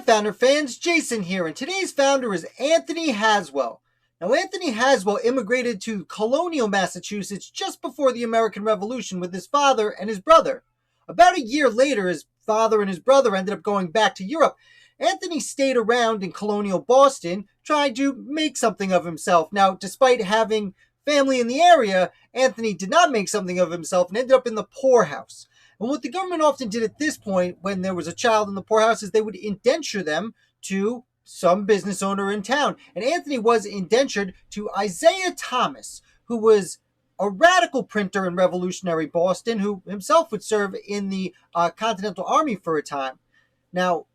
Founder fans, Jason here, and today's founder is Anthony Haswell. Now, Anthony Haswell immigrated to colonial Massachusetts just before the American Revolution with his father and his brother. About a year later, his father and his brother ended up going back to Europe. Anthony stayed around in colonial Boston, trying to make something of himself. Now, despite having family in the area, Anthony did not make something of himself and ended up in the poorhouse. And what the government often did at this point when there was a child in the poorhouse is they would indenture them to some business owner in town. And Anthony was indentured to Isaiah Thomas, who was a radical printer in revolutionary Boston, who himself would serve in the Continental Army for a time. Now,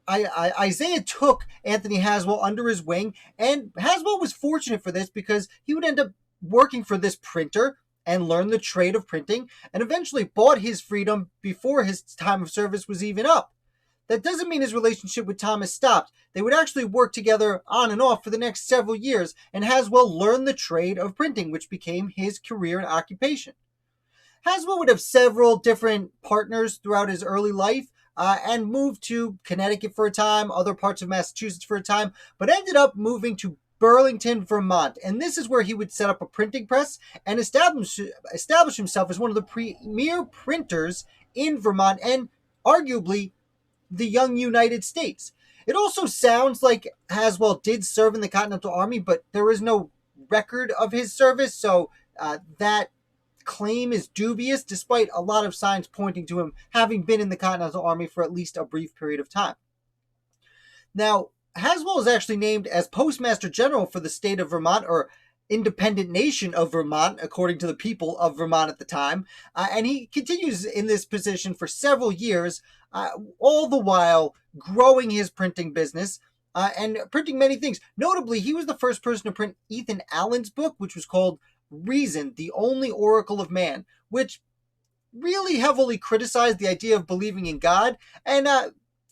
Isaiah took Anthony Haswell under his wing, and Haswell was fortunate for this because he would end up working for this printer and learn the trade of printing, and eventually bought his freedom before his time of service was even up. That doesn't mean his relationship with Thomas stopped. They would actually work together on and off for the next several years, and Haswell learned the trade of printing, which became his career and occupation. Haswell would have several different partners throughout his early life, and moved to Connecticut for a time, other parts of Massachusetts for a time, but ended up moving to Burlington, Vermont. And this is where he would set up a printing press and establish himself as one of the premier printers in Vermont and arguably the young United States. It also sounds like Haswell did serve in the Continental Army, but there is no record of his service, so that claim is dubious, despite a lot of signs pointing to him having been in the Continental Army for at least a brief period of time. Now, Haswell is actually named as Postmaster General for the state of Vermont, or independent nation of Vermont, according to the people of Vermont at the time. And he continues in this position for several years, all the while growing his printing business and printing many things. Notably, he was the first person to print Ethan Allen's book, which was called Reason, the Only Oracle of Man, which really heavily criticized the idea of believing in God. And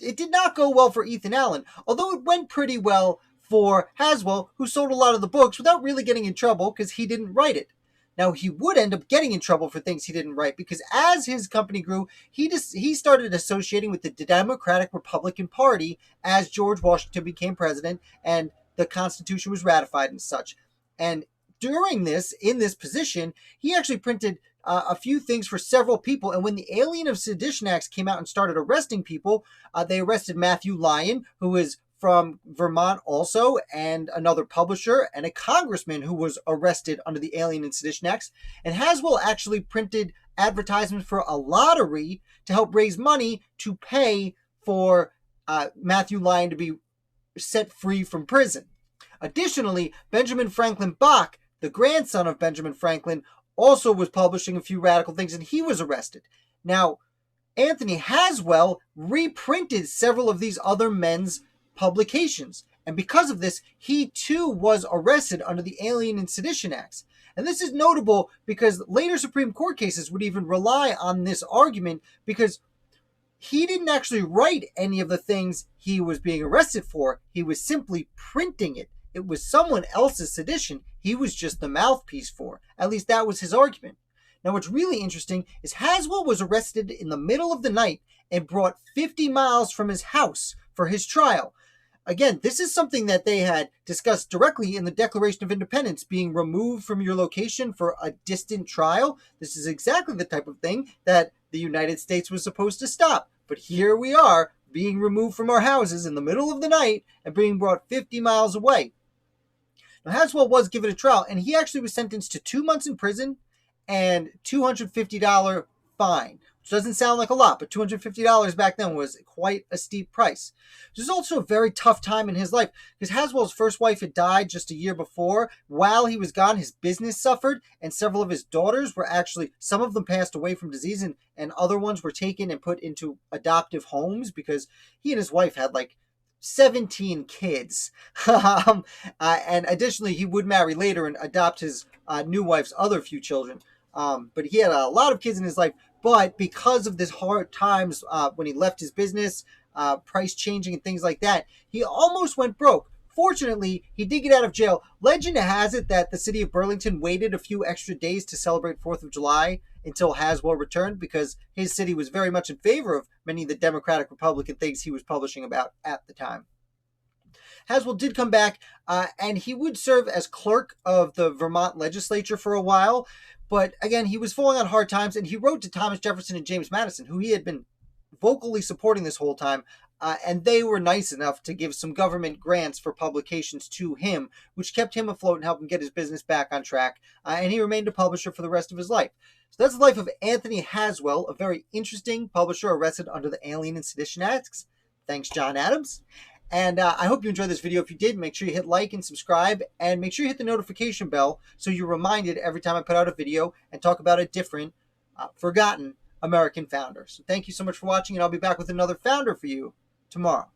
it did not go well for Ethan Allen, although it went pretty well for Haswell, who sold a lot of the books without really getting in trouble because he didn't write it. Now, he would end up getting in trouble for things he didn't write because as his company grew, he started associating with the Democratic Republican Party as George Washington became president and the Constitution was ratified and such. And during this, in this position, he actually printed a few things for several people. And when the Alien and Sedition Acts came out and started arresting people, they arrested Matthew Lyon, who is from Vermont also, and another publisher, and a congressman who was arrested under the Alien and Sedition Acts. And Haswell actually printed advertisements for a lottery to help raise money to pay for Matthew Lyon to be set free from prison. Additionally, Benjamin Franklin Bach, the grandson of Benjamin Franklin, also was publishing a few radical things, and he was arrested. Now, Anthony Haswell reprinted several of these other men's publications, and because of this, he too was arrested under the Alien and Sedition Acts. And this is notable because later Supreme Court cases would even rely on this argument because he didn't actually write any of the things he was being arrested for. He was simply printing it. It was someone else's sedition he was just the mouthpiece for. At least that was his argument. Now, what's really interesting is Haswell was arrested in the middle of the night and brought 50 miles from his house for his trial. Again, this is something that they had discussed directly in the Declaration of Independence, being removed from your location for a distant trial. This is exactly the type of thing that the United States was supposed to stop. But here we are, being removed from our houses in the middle of the night and being brought 50 miles away. Now, Haswell was given a trial, and he actually was sentenced to 2 months in prison and $250 fine, which doesn't sound like a lot, but $250 back then was quite a steep price. This was also a very tough time in his life because Haswell's first wife had died just a year before. While he was gone, his business suffered, and several of his daughters were actually, some of them passed away from disease, and other ones were taken and put into adoptive homes because he and his wife had like 17 kids. And additionally, he would marry later and adopt his new wife's other few children. But he had a lot of kids in his life. But because of this hard times when he left his business, price changing and things like that, he almost went broke. Fortunately, he did get out of jail. Legend has it that the city of Burlington waited a few extra days to celebrate 4th of July until Haswell returned, because his city was very much in favor of many of the Democratic Republican things he was publishing about at the time. Haswell did come back, and he would serve as clerk of the Vermont legislature for a while. But again, he was falling on hard times, and he wrote to Thomas Jefferson and James Madison, who he had been vocally supporting this whole time, and they were nice enough to give some government grants for publications to him, which kept him afloat and helped him get his business back on track, and he remained a publisher for the rest of his life. So that's the life of Anthony Haswell, a very interesting publisher arrested under the Alien and Sedition Acts. Thanks, John Adams. And I hope you enjoyed this video. If you did, make sure you hit like and subscribe, and make sure you hit the notification bell so you're reminded every time I put out a video and talk about a different, forgotten American founder. So thank you so much for watching, and I'll be back with another founder for you tomorrow.